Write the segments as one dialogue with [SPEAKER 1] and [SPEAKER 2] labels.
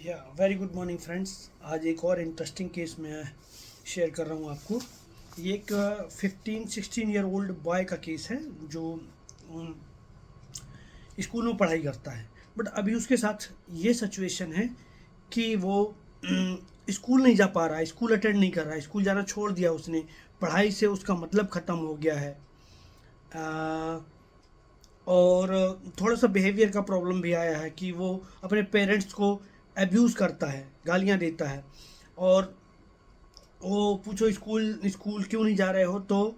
[SPEAKER 1] या very good morning friends. आज एक और इंटरेस्टिंग केस मैं शेयर कर रहा हूँ आपको। ये एक 15-16 ईयर ओल्ड बॉय का केस है जो स्कूल में पढ़ाई करता है। बट अभी उसके साथ ये सिचुएशन है कि वो स्कूल नहीं जा पा रहा है, स्कूल अटेंड नहीं कर रहा है, स्कूल जाना छोड़ दिया उसने, पढ़ाई से उसका मतलब ख़त्म हो गया है। और थोड़ा सा बिहेवियर का प्रॉब्लम भी आया है कि वो अपने पेरेंट्स को एब्यूज़ करता है, गालियाँ देता है। और वो पूछो स्कूल स्कूल क्यों नहीं जा रहे हो, तो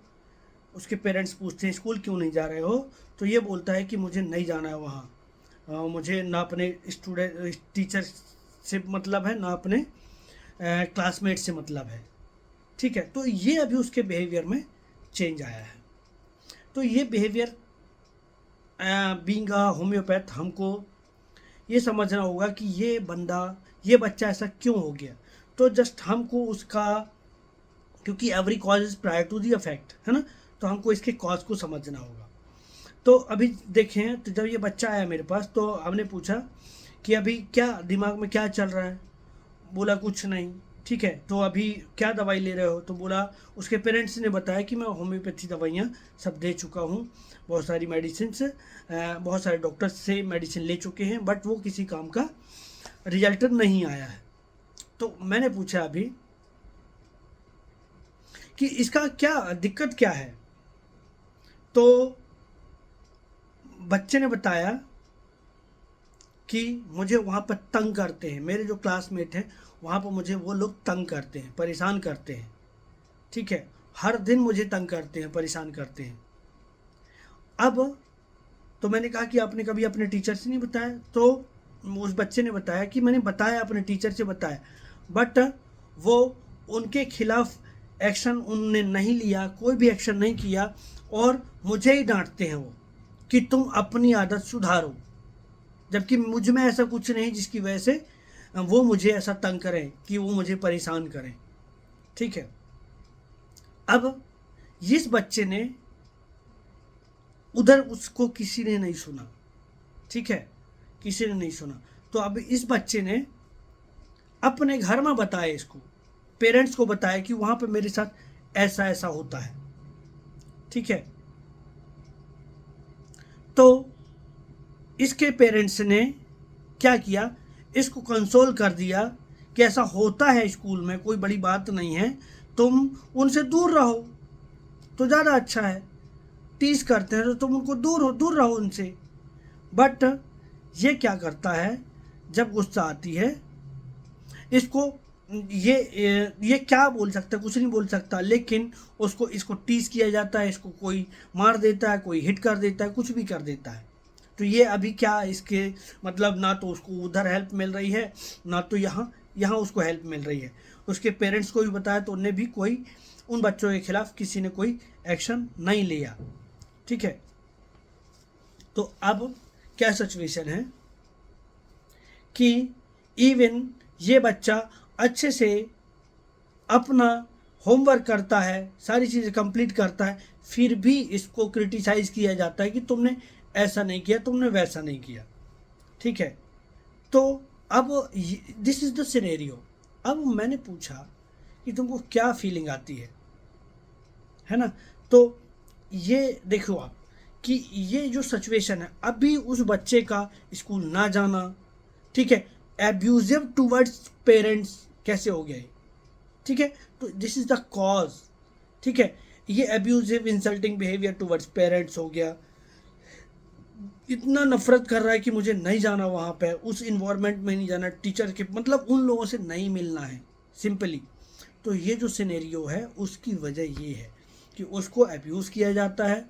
[SPEAKER 1] उसके पेरेंट्स पूछते हैं स्कूल क्यों नहीं जा रहे हो, तो ये बोलता है कि मुझे नहीं जाना है वहाँ। मुझे ना अपने स्टूडेंट टीचर से मतलब है, ना अपने क्लासमेट से मतलब है। ठीक है, तो ये अभी उसके बिहेवियर में चेंज आया है। तो ये बिहेवियर बीइंग अ होम्योपैथ हमको ये समझना होगा कि ये बच्चा ऐसा क्यों हो गया। तो जस्ट हमको उसका, क्योंकि every cause is prior to the effect, है ना, तो हमको इसके कॉज को समझना होगा। तो अभी देखें, तो जब ये बच्चा आया मेरे पास तो हमने पूछा कि अभी क्या दिमाग में क्या चल रहा है। बोला कुछ नहीं। ठीक है, तो अभी क्या दवाई ले रहे हो, तो बोला उसके पेरेंट्स ने बताया कि मैं होम्योपैथी दवाइयाँ सब दे चुका हूँ, बहुत सारी मेडिसिन से, बहुत सारे डॉक्टर्स से मेडिसिन ले चुके हैं, बट वो किसी काम का रिजल्ट नहीं आया है। तो मैंने पूछा अभी कि इसका क्या दिक्कत क्या है। तो बच्चे ने बताया कि मुझे वहाँ पर तंग करते हैं, मेरे जो क्लासमेट हैं वहाँ पर मुझे वो लोग तंग करते हैं, परेशान करते हैं। ठीक है, हर दिन मुझे तंग करते हैं, परेशान करते हैं। अब तो मैंने कहा कि आपने कभी अपने टीचर से नहीं बताया, तो उस बच्चे ने बताया कि मैंने बताया, अपने टीचर से बताया, बट वो उनके खिलाफ एक्शन उनने नहीं लिया, कोई भी एक्शन नहीं किया, और मुझे ही डांटते हैं वो कि तुम अपनी आदत सुधारो। जबकि मुझ में ऐसा कुछ नहीं जिसकी वजह से वो मुझे ऐसा तंग करें, कि वो मुझे परेशान करें। ठीक है, अब इस बच्चे ने उधर उसको किसी ने नहीं सुना। ठीक है, किसी ने नहीं सुना। तो अब इस बच्चे ने अपने घर में बताया, इसको पेरेंट्स को बताया कि वहाँ पे मेरे साथ ऐसा ऐसा होता है। ठीक है, तो इसके पेरेंट्स ने क्या किया, इसको कंसोल कर दिया कि ऐसा होता है स्कूल में, कोई बड़ी बात नहीं है, तुम उनसे दूर रहो तो ज़्यादा अच्छा है। टीज करते हैं तो तुम उनको दूर रहो उनसे। बट ये क्या करता है, जब गुस्सा आती है इसको, ये क्या बोल सकता है, कुछ नहीं बोल सकता, लेकिन उसको इसको टीज किया जाता है, इसको कोई मार देता है, कोई हिट कर देता है, कुछ भी कर देता है। तो ये अभी क्या इसके मतलब, ना तो उसको उधर हेल्प मिल रही है, ना तो यहाँ यहाँ उसको हेल्प मिल रही है। उसके पेरेंट्स को भी बताया तो उनने भी कोई, उन बच्चों के खिलाफ किसी ने कोई एक्शन नहीं लिया। ठीक है, तो अब क्या सिचुएशन है कि इवन ये बच्चा अच्छे से अपना होमवर्क करता है, सारी चीज़ें कंप्लीट करता है, फिर भी इसको क्रिटिसाइज़ किया जाता है कि तुमने ऐसा नहीं किया, तुमने वैसा नहीं किया। ठीक है, तो अब दिस इज़ द सिनेरियो। अब मैंने पूछा कि तुमको क्या फीलिंग आती है ना। तो ये देखो आप कि ये जो सिचुएशन है अभी उस बच्चे का स्कूल ना जाना, ठीक है, एब्यूजिव टूवर्ड्स पेरेंट्स कैसे हो गया है। ठीक है, तो दिस इज द कॉज। ठीक है, ये abusive insulting behaviour towards parents हो गया, इतना नफरत कर रहा है कि मुझे नहीं जाना वहाँ पे, उस इन्वायरमेंट में नहीं जाना, टीचर के मतलब उन लोगों से नहीं मिलना है सिंपली। तो ये जो सिनेरियो है उसकी वजह ये है कि उसको अब्यूज़ किया जाता है।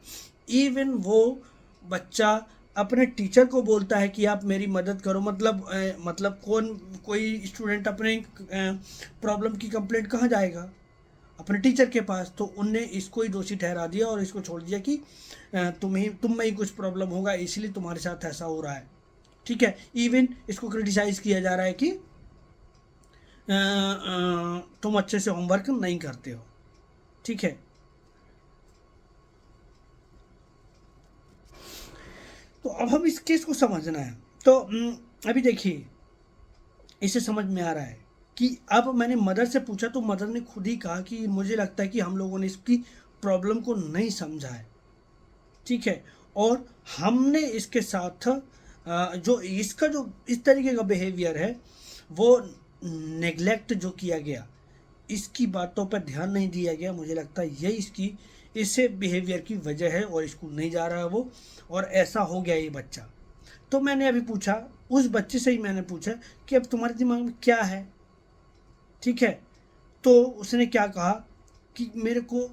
[SPEAKER 1] इवन वो बच्चा अपने टीचर को बोलता है कि आप मेरी मदद करो, मतलब कोई स्टूडेंट अपने प्रॉब्लम की कंप्लेंट कहाँ जाएगा, अपने टीचर के पास। तो उनने इसको ही दोषी ठहरा दिया और इसको छोड़ दिया कि तुम में ही कुछ प्रॉब्लम होगा, इसलिए तुम्हारे साथ ऐसा हो रहा है। ठीक है, इवन इसको क्रिटिसाइज किया जा रहा है कि तुम अच्छे से होमवर्क नहीं करते हो। ठीक है, तो अब हम इस केस को समझना है। तो अभी देखिए, इसे समझ में आ रहा है कि अब मैंने मदर से पूछा तो मदर ने खुद ही कहा कि मुझे लगता है कि हम लोगों ने इसकी प्रॉब्लम को नहीं समझा है, ठीक है। और हमने इसके साथ जो इसका जो इस तरीके का बिहेवियर है वो नेग्लेक्ट जो किया गया, इसकी बातों पर ध्यान नहीं दिया गया, मुझे लगता है यही इसकी इससे बिहेवियर की वजह है और स्कूल नहीं जा रहा है वो, और ऐसा हो गया ये बच्चा। तो मैंने अभी पूछा उस बच्चे से ही, मैंने पूछा कि अब तुम्हारे दिमाग में क्या है, ठीक है। तो उसने क्या कहा कि मेरे को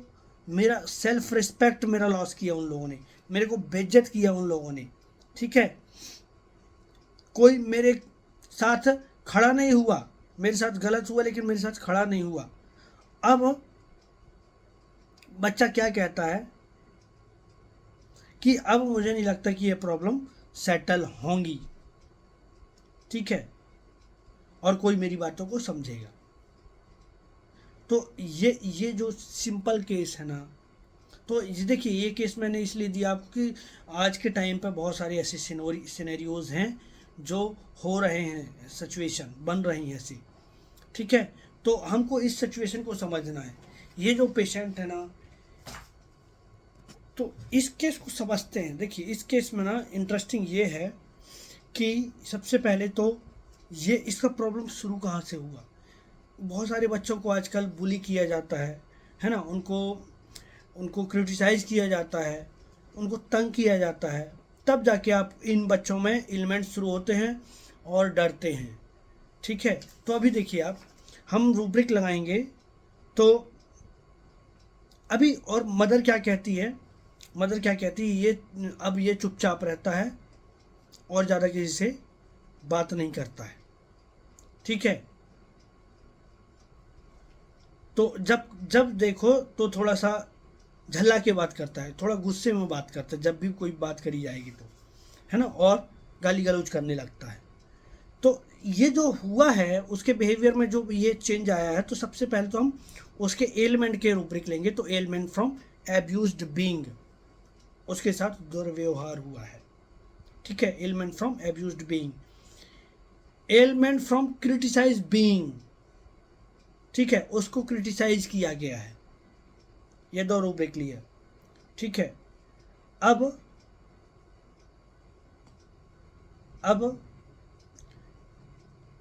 [SPEAKER 1] मेरा सेल्फ रिस्पेक्ट मेरा लॉस किया उन लोगों ने, मेरे को बेइज्जत किया उन लोगों ने, ठीक है। कोई मेरे साथ खड़ा नहीं हुआ, मेरे साथ गलत हुआ लेकिन मेरे साथ खड़ा नहीं हुआ। अब बच्चा क्या कहता है कि अब मुझे नहीं लगता कि ये प्रॉब्लम सेटल होंगी, ठीक है, और कोई मेरी बातों को समझेगा। तो ये जो सिंपल केस है ना, तो ये देखिए ये केस मैंने इसलिए दिया आपको कि आज के टाइम पे बहुत सारे ऐसे सिनेरियोज हैं जो हो रहे हैं, सिचुएशन बन रही हैं ऐसी, ठीक है। तो हमको इस सिचुएशन को समझना है। ये जो पेशेंट है ना, तो इस केस को समझते हैं। देखिए इस केस में ना इंटरेस्टिंग ये है कि सबसे पहले तो ये इसका प्रॉब्लम शुरू कहाँ से हुआ। बहुत सारे बच्चों को आजकल बुली किया जाता है ना, उनको क्रिटिसाइज़ किया जाता है, उनको तंग किया जाता है, तब जाके आप इन बच्चों में एलिमेंट शुरू होते हैं और डरते हैं, ठीक है। तो अभी देखिए आप, हम रूब्रिक लगाएंगे तो अभी, और मदर क्या कहती है, मदर क्या कहती है, ये अब ये चुपचाप रहता है और ज़्यादा किसी से बात नहीं करता है, ठीक है। तो जब जब देखो तो थोड़ा सा झल्ला के बात करता है, थोड़ा गुस्से में बात करता है जब भी कोई बात करी जाएगी तो, है ना, और गाली गलौज करने लगता है। तो ये जो हुआ है उसके बिहेवियर में जो ये चेंज आया है, तो सबसे पहले तो हम उसके एलिमेंट के रूब्रिक लेंगे। तो एलिमेंट फ्रॉम एब्यूज्ड बीइंग, उसके साथ दुर्व्यवहार हुआ है, ठीक है। Element from abused being, element from criticise being, ठीक है, उसको क्रिटिसाइज किया गया है। ये दो रूब्रिक लिए, ठीक है। अब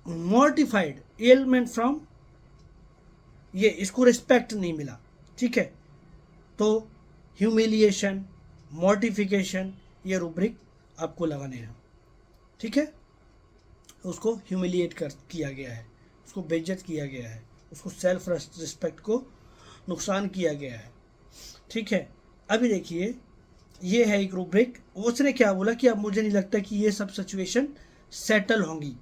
[SPEAKER 1] मॉर्टिफाइड, एलिमेंट फ्रॉम, ये इसको रिस्पेक्ट नहीं मिला, ठीक है। तो ह्यूमिलिएशन, मॉर्टिफिकेशन, ये रूब्रिक आपको लगाने हैं, ठीक है। उसको ह्यूमिलिएट कर किया गया है, उसको बेइज्जत किया गया है, उसको सेल्फ रिस्पेक्ट को नुकसान किया गया है, ठीक है। अभी देखिए ये है एक रूब्रिक, उसने क्या बोला कि अब मुझे नहीं लगता कि ये सब सिचुएशन सेटल होंगी।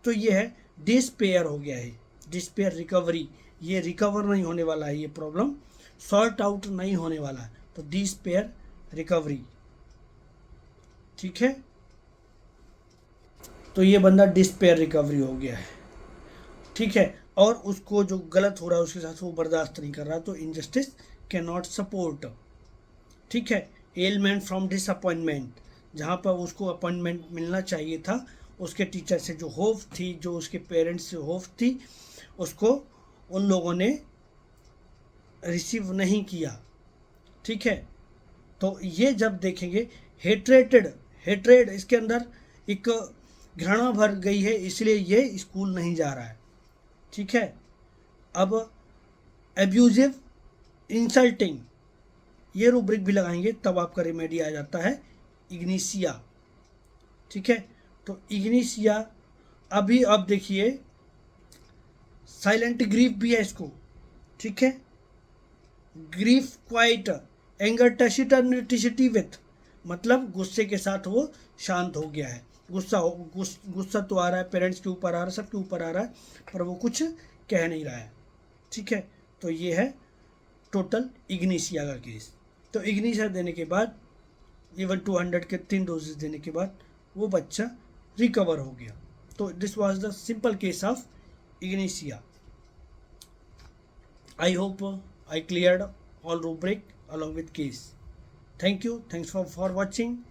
[SPEAKER 1] तो ये है डिस्पेयर हो गया है, डिस्पेयर रिकवरी, ये रिकवर नहीं होने वाला है, ये प्रॉब्लम सॉर्ट आउट नहीं होने वाला है। तो डिस्पेयर रिकवरी, ठीक है। तो ये बंदा डिस्पेयर रिकवरी हो गया है, ठीक है। और उसको जो गलत हो रहा है उसके साथ वो बर्दाश्त नहीं कर रहा, तो इनजस्टिस कैन नॉट सपोर्ट, ठीक है। एलिमेंट फ्रॉम डिसअपॉइंटमेंट, जहाँ पर उसको अपॉइंटमेंट मिलना चाहिए था, उसके टीचर से जो होप थी, जो उसके पेरेंट्स से होप थी, उसको उन लोगों ने रिसीव नहीं किया, ठीक है। तो ये जब देखेंगे हेट्रेड इसके अंदर एक घृणा भर गई है, इसलिए ये स्कूल नहीं जा रहा है, ठीक है। अब एब्यूजिव, इंसल्टिंग, ये रूब्रिक भी लगाएंगे तब आपका रेमेडी आ जाता है इग्निशिया, ठीक है। तो इग्निशिया अभी अब देखिए साइलेंट ग्रीफ भी है इसको, ठीक है। ग्रीफ क्वाइट, एंगर टेसिटिविटी विथ, मतलब गुस्से के साथ वो शांत हो गया है। गुस्सा तो आ रहा है, पेरेंट्स के ऊपर आ रहा है, सबके ऊपर आ रहा है, पर वो कुछ कह नहीं रहा है, ठीक है। तो ये है टोटल इग्निशिया का केस। तो इग्निशिया देने के बाद इवन 200 के 3 डोजेज देने के बाद वो बच्चा रिकवर हो गया। तो this was the simple case of Ignatia. I hope I cleared all rubric along with case. Thank you. Thanks for watching.